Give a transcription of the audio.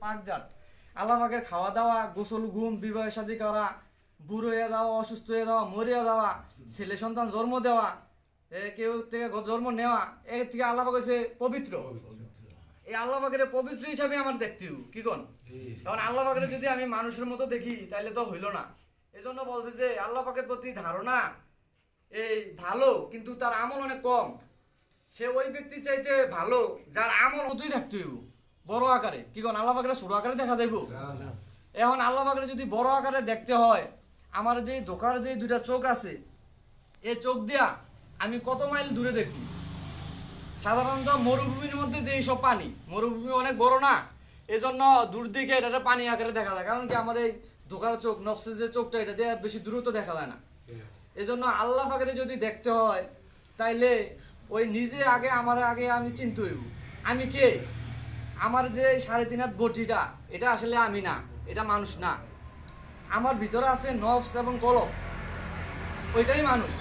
পাকজাত। আল্লাহ পাকের খাওয়া দাওয়া, গোসল, ঘুম, বিবাহ শাদী করা, বুড়ো হয়ে যাওয়া, অসুস্থ হয়ে যাওয়া, মরিয়া যাওয়া, ছেলে সন্তান জন্ম দেওয়া, কেউ থেকে জন্ম নেওয়া, এর থেকে আল্লাহ পাক হচ্ছে পবিত্র। এই আল্লাহ পাকের পবিত্র হিসাবে আমার দেখতে কি কোন। কারণ আল্লাহ পাকের যদি আমি মানুষের মতো দেখি তাহলে তো হইল না। এজন্য বলছে যে আল্লাহ পাকের প্রতি ধারণা এই ভালো, কিন্তু তার আমল অনেক কম। সে ওই ব্যক্তি চাইতে ভালো যার আমল মতোই দেখতে হইব, বড় আকারে। কি কোন, আল্লাহ পাকের ছোট আকারে দেখা যাইব? এখন আল্লাহ পাকের যদি বড় আকারে দেখতে হয়, আমার যে ধোকার যে দুইটা চোখ আছে, এই চোখ দিয়া আমি কত মাইল দূরে দেখি। সাধারণত মরুভূমির মধ্যে দিয়ে সব পানি, মরুভূমি অনেক বড় না, এজন্য দূর দিকে এটা পানি আকারে দেখা যায়। কারণ কি, আমার এই ধোকার চোখ, নফসের যে চোখটা, এটা দিয়ে বেশি দূরত্ব দেখা যায় না। এজন্য আল্লাহ পাকের যদি দেখতে হয় তাইলে ওই নিজে আগে আমার আগে আমি চিনতে হইব আমি কে। আমার যে 3.5 হাত বটিটা, এটা আসলে আমি না, এটা মানুষ না। আমার ভিতরে আছে নফস এবং কলব, ওইটাই মানুষ।